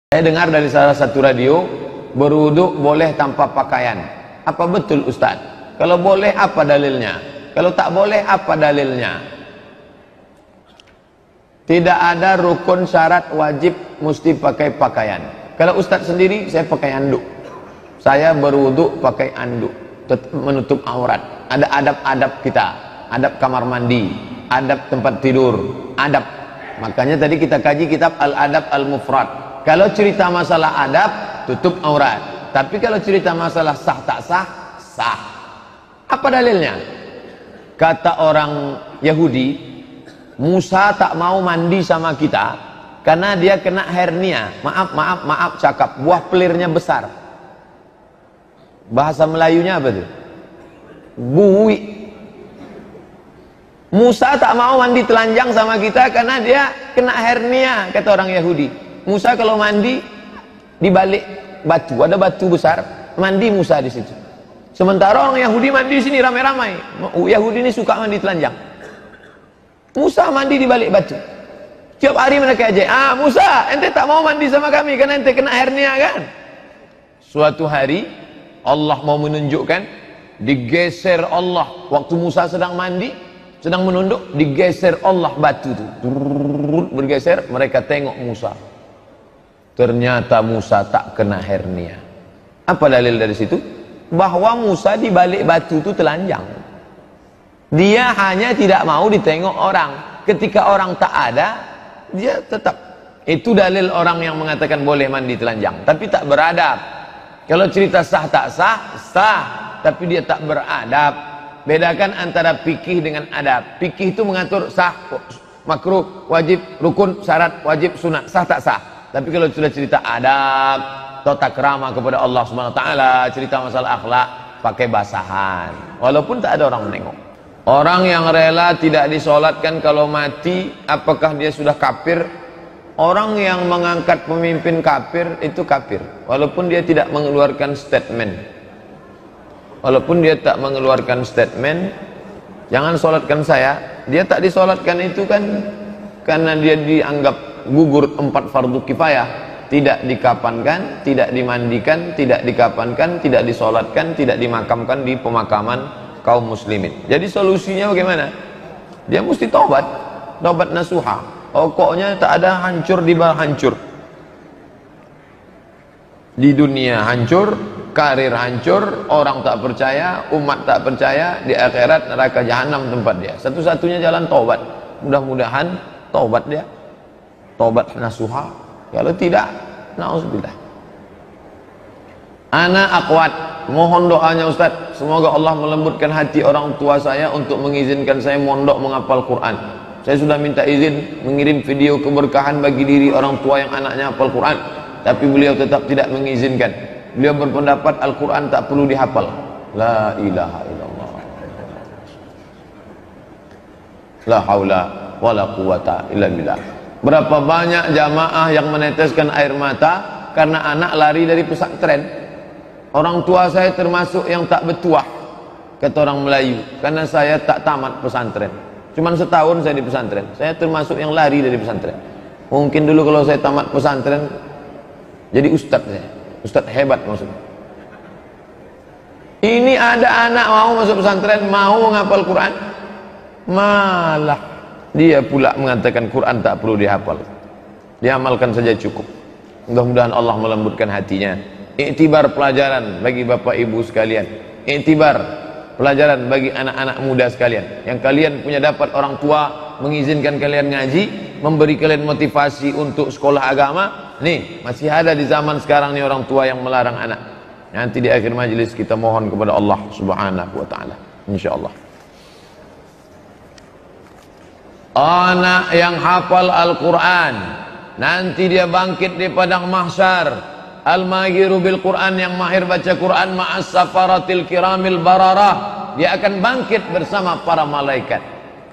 Saya dengar dari salah satu radio, berwudu boleh tanpa pakaian. Apa betul Ustaz? Kalau boleh apa dalilnya? Kalau tak boleh apa dalilnya? Tidak ada rukun syarat wajib mesti pakai pakaian. Kalau Ustaz sendiri saya pakai anduk. Saya berwudu pakai anduk, menutup aurat. Ada adab-adab kita, adab kamar mandi, adab tempat tidur, adab. Makanya tadi kita kaji kitab Al-Adab Al-Mufrad. Kalau cerita masalah adab, tutup aurat. Tapi kalau cerita masalah sah tak sah, sah. Apa dalilnya? Kata orang Yahudi, Musa tak mau mandi sama kita karena dia kena hernia. Maaf cakap, buah pelirnya besar. Bahasa Melayunya apa tuh? Bui. Musa tak mau mandi telanjang sama kita karena dia kena hernia, kata orang Yahudi. Musa kalau mandi di balik batu, ada batu besar, mandi Musa di situ. Sementara orang Yahudi mandi di sini ramai-ramai. Yahudi ini suka mandi telanjang. Musa mandi di balik batu. Tiap hari mereka aja, Musa, ente tak mau mandi sama kami karena ente kena hernia kan? Suatu hari Allah mau menunjukkan, digeser Allah waktu Musa sedang mandi, sedang menunduk, digeser Allah batu itu. Bergeser, mereka tengok Musa. Ternyata Musa tak kena hernia. Apa dalil dari situ? Bahwa Musa di balik batu itu telanjang. Dia hanya tidak mau ditengok orang. Ketika orang tak ada, dia tetap. Itu dalil orang yang mengatakan boleh mandi telanjang, tapi tak beradab. Kalau cerita sah tak sah, sah, tapi dia tak beradab. Bedakan antara fikih dengan adab. Fikih itu mengatur sah, makruh, wajib, rukun, syarat, wajib, sunat, sah tak sah. Tapi kalau sudah cerita adab, tata krama kepada Allah Subhanahu wa taala, cerita masalah akhlak, pakai basahan. Walaupun tak ada orang menengok. Orang yang rela tidak disolatkan kalau mati, apakah dia sudah kafir? Orang yang mengangkat pemimpin kafir itu kafir, walaupun dia tidak mengeluarkan statement. Walaupun dia tak mengeluarkan statement, jangan solatkan saya. Dia tak disolatkan itu kan karena dia dianggap gugur 4 fardu kifayah, tidak dikapankan, tidak dimandikan, tidak dikapankan, tidak disolatkan, tidak dimakamkan di pemakaman kaum muslimin. Jadi solusinya bagaimana? Dia mesti taubat, taubat nasuha. Pokoknya tak ada hancur di bawah hancur. Di dunia hancur, karir hancur, orang tak percaya, umat tak percaya, di akhirat neraka jahanam tempat dia. Satu-satunya jalan taubat. Mudah-mudahan taubat dia. Taubat nasuha. Kalau tidak, na'udzubillah. Ana akwat, mohon doanya Ustaz, semoga Allah melembutkan hati orang tua saya untuk mengizinkan saya mondok menghafal Quran. Saya sudah minta izin mengirim video keberkahan bagi diri orang tua yang anaknya hafal Quran, tapi beliau tetap tidak mengizinkan. Beliau berpendapat Al-Quran tak perlu dihafal. La ilaha illallah. La haula wala quwata illa billah. Berapa banyak jamaah yang meneteskan air mata karena anak lari dari pesantren. Orang tua saya termasuk yang tak bertuah, kata orang Melayu, karena saya tak tamat pesantren. Cuman setahun saya di pesantren. Saya termasuk yang lari dari pesantren. Mungkin dulu kalau saya tamat pesantren jadi ustadz saya. Ustadz hebat maksudnya. Ini ada anak mau masuk pesantren, mau menghafal Quran, malah dia pula mengatakan Quran tak perlu dihafal, diamalkan saja cukup. Mudah-mudahan Allah melembutkan hatinya. Iktibar pelajaran bagi bapak ibu sekalian, iktibar pelajaran bagi anak-anak muda sekalian. Yang kalian punya dapat orang tua mengizinkan kalian ngaji, memberi kalian motivasi untuk sekolah agama. Nih, masih ada di zaman sekarang nih orang tua yang melarang anak. Nanti di akhir majelis kita mohon kepada Allah Subhanahu wa taala, insyaallah. Anak yang hafal Al-Quran, nanti dia bangkit di padang mahsyar. Al-mahiru bil Quran, yang mahir baca Quran, ma'as safaratil kiramil bararah, dia akan bangkit bersama para malaikat.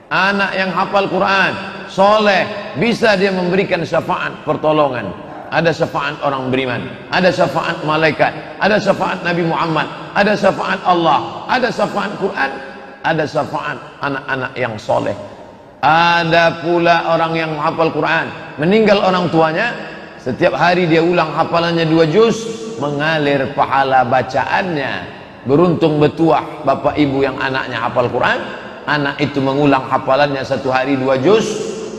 Anak yang hafal Quran, soleh, bisa dia memberikan syafaat pertolongan. Ada syafaat orang beriman, ada syafaat malaikat, ada syafaat Nabi Muhammad, ada syafaat Allah, ada syafaat Quran, ada syafaat anak-anak yang soleh. Ada pula orang yang hafal Quran, meninggal orang tuanya, Setiap hari dia ulang hafalannya 2 juz, mengalir pahala bacaannya. Beruntung betuah bapak ibu yang anaknya hafal Quran, anak itu mengulang hafalannya 1 hari 2 juz,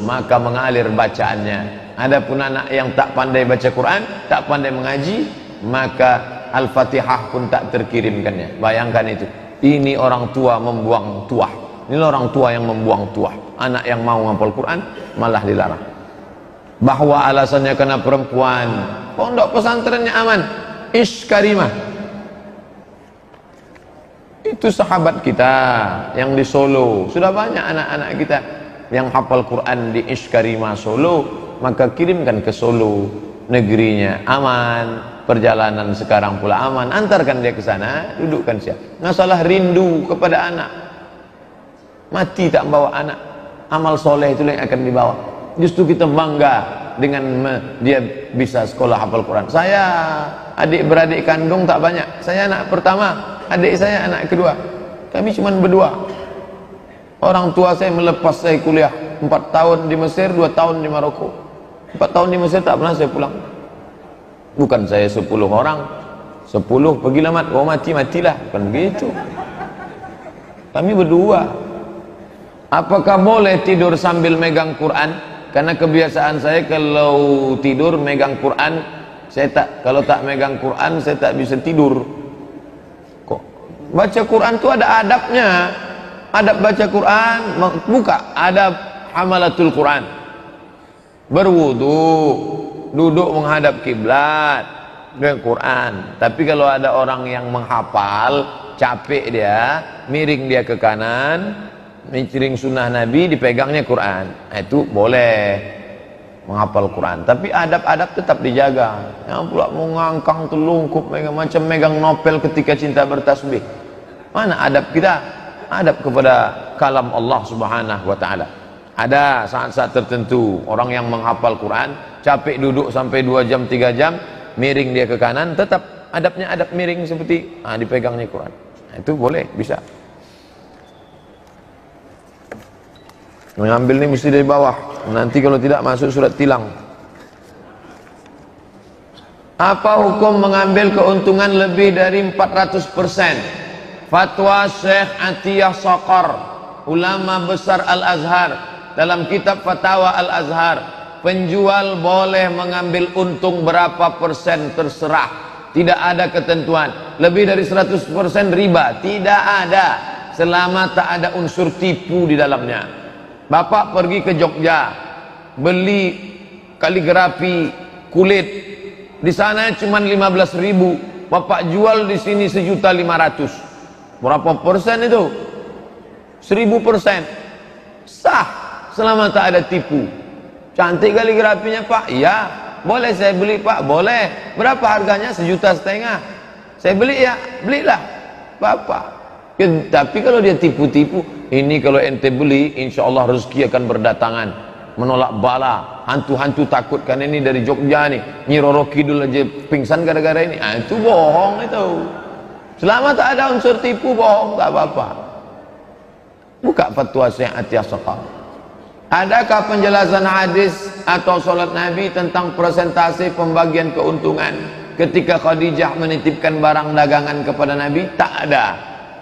maka mengalir bacaannya. Adapun anak yang tak pandai baca Quran, tak pandai mengaji, maka Al-Fatihah pun tak terkirimkannya. Bayangkan itu. Ini orang tua membuang tuah. Ini orang tua yang membuang tuah. Anak yang mau menghafal Quran malah dilarang. Bahwa alasannya karena perempuan. Pondok pesantrennya aman. Ish Karimah. Itu sahabat kita yang di Solo. Sudah banyak anak-anak kita yang hafal Quran di Ish Karimah Solo. Maka kirimkan ke Solo, negerinya aman. Perjalanan sekarang pula aman, antarkan dia ke sana, dudukkan siap. Nggak salah rindu kepada anak, mati tak membawa anak, amal soleh itu yang akan dibawa. Justru kita bangga dengan dia bisa sekolah hafal Quran. Saya adik beradik kandung tak banyak, saya anak pertama, adik saya anak kedua, kami cuma berdua. Orang tua saya melepas saya kuliah 4 tahun di Mesir, 2 tahun di Maroko. 4 tahun di Mesir tak pernah saya pulang. Bukan saya 10 orang 10 pergi lamat, oh matilah, bukan begitu. Kami berdua. Apakah boleh tidur sambil megang Quran? Karena kebiasaan saya kalau tidur megang Quran, kalau tak megang Quran saya tak bisa tidur. Kok baca Quran itu ada adabnya. Adab baca Quran, buka adab hamalatul Quran. Berwudu, duduk menghadap kiblat dengan Quran. Tapi kalau ada orang yang menghafal, capek dia, miring dia ke kanan, miring sunnah Nabi, dipegangnya Quran, itu boleh menghafal Quran. Tapi adab-adab tetap dijaga. Yang pula mengangkang telungkup, macam megang novel ketika cinta bertasbih. Mana adab kita? Adab kepada kalam Allah Subhanahu wa ta'ala. Ada saat-saat tertentu orang yang menghafal Quran capek duduk sampai 2 jam 3 jam, miring dia ke kanan, tetap adabnya adab miring seperti dipegangnya Quran. Itu boleh, bisa. Mengambil ini mesti dari bawah, nanti kalau tidak masuk surat tilang. Apa hukum mengambil keuntungan lebih dari 400%? Fatwa Syekh Atiyah Saqar, ulama besar Al-Azhar, dalam kitab Fatwa Al-Azhar, penjual boleh mengambil untung berapa persen terserah, tidak ada ketentuan. Lebih dari 100% riba, tidak ada, selama tak ada unsur tipu di dalamnya. Bapak pergi ke Jogja beli kaligrafi kulit, di sana cuma 15.000, Bapak jual di sini 1.500.000, berapa persen itu? 1000%. Sah selama tak ada tipu. Cantik kaligrafinya Pak? Iya. Boleh saya beli Pak? Boleh. Berapa harganya? 1,5 juta. Saya beli ya? Belilah Bapak. Tapi kalau dia tipu-tipu, ini kalau ente beli, insya Allah rezeki akan berdatangan, menolak bala, hantu-hantu takut karena ini dari Jogja nih, Nyi Roro Kidul aja pingsan gara-gara ini. Itu bohong itu. Selama tak ada unsur tipu, bohong, tak apa-apa. Buka fatwa Syekh Atiyah Saqar. Adakah penjelasan hadis atau salat Nabi tentang persentase pembagian keuntungan ketika Khadijah menitipkan barang dagangan kepada Nabi? Tak ada.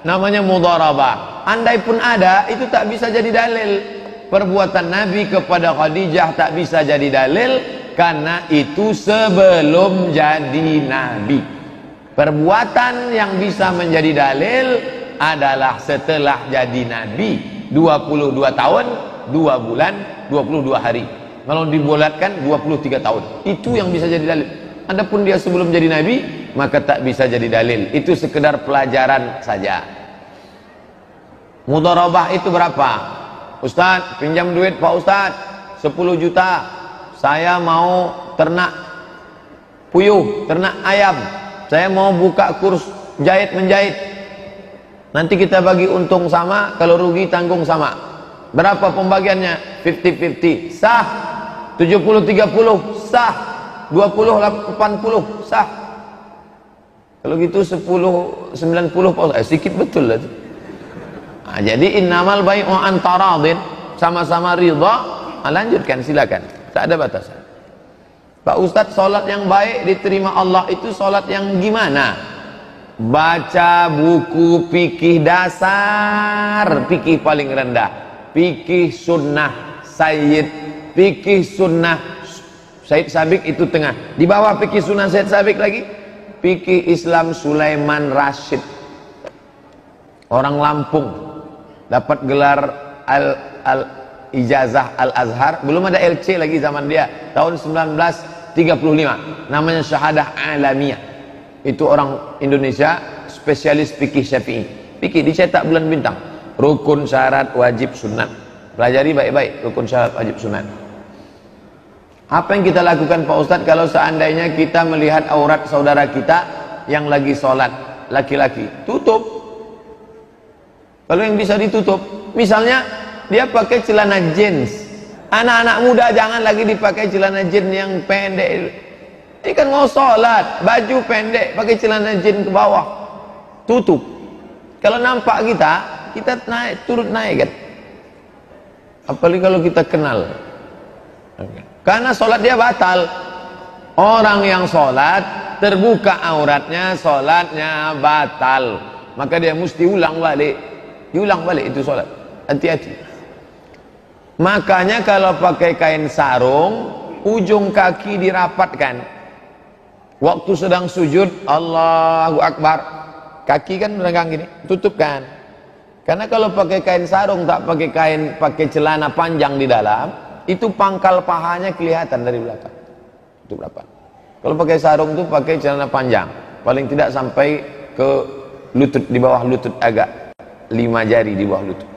Namanya mudharabah. Andai pun ada, itu tak bisa jadi dalil. Perbuatan Nabi kepada Khadijah tak bisa jadi dalil karena itu sebelum jadi Nabi. Perbuatan yang bisa menjadi dalil adalah setelah jadi Nabi, 22 tahun 2 bulan 22 hari. Kalau dibulatkan 23 tahun, itu yang bisa jadi dalil. Adapun dia sebelum jadi Nabi, maka tak bisa jadi dalil. Itu sekedar pelajaran saja. Mudharabah itu berapa? Ustaz, pinjam duit Pak Ustaz 10 juta. Saya mau ternak puyuh, ternak ayam. Saya mau buka kurs jahit menjahit. Nanti kita bagi untung sama, kalau rugi tanggung sama. Berapa pembagiannya? 50-50. Sah. 70-30 sah. 20-80 sah. Kalau gitu 10-90 sedikit betul lah. Jadi innamal bai'u an taradin, sama-sama ridha. Lanjutkan, silakan. Tak ada batasan. Pak Ustadz, sholat yang baik diterima Allah itu sholat yang gimana? Baca buku fikih dasar, fikih paling rendah, fikih sunnah Sayyid, fikih sunnah Said Sabiq itu tengah. Di bawah fikih sunnah Said Sabiq lagi fikih Islam Sulaiman Rashid, orang Lampung, dapat gelar Ijazah Al-Azhar, belum ada LC lagi zaman dia, tahun 1935, namanya Syahadah Alamiyah. Itu orang Indonesia, spesialis fikih Syafi'i. Fikih dicetak bulan bintang, rukun syarat wajib sunat. Pelajari baik-baik rukun syarat wajib sunat. Apa yang kita lakukan Pak Ustadz kalau seandainya kita melihat aurat saudara kita yang lagi sholat, laki-laki? Tutup. Kalau yang bisa ditutup, misalnya dia pakai celana jeans. Anak-anak muda jangan lagi dipakai celana jeans yang pendek. Ini kan mau sholat, baju pendek, pakai celana jeans ke bawah, tutup. Kalau nampak kita naik, turut naik kan. Apalagi kalau kita kenal. Karena sholat dia batal. Orang yang sholat terbuka auratnya, sholatnya batal. Maka dia mesti ulang balik. Diulang balik itu sholat. Hati-hati. Makanya kalau pakai kain sarung, ujung kaki dirapatkan. Waktu sedang sujud, Allahu Akbar, kaki kan meregang gini, tutupkan. Karena kalau pakai kain sarung, tak pakai celana panjang di dalam, itu pangkal pahanya kelihatan dari belakang. Itu berapa? Kalau pakai sarung itu pakai celana panjang, paling tidak sampai ke lutut, di bawah lutut, agak 5 jari di bawah lutut.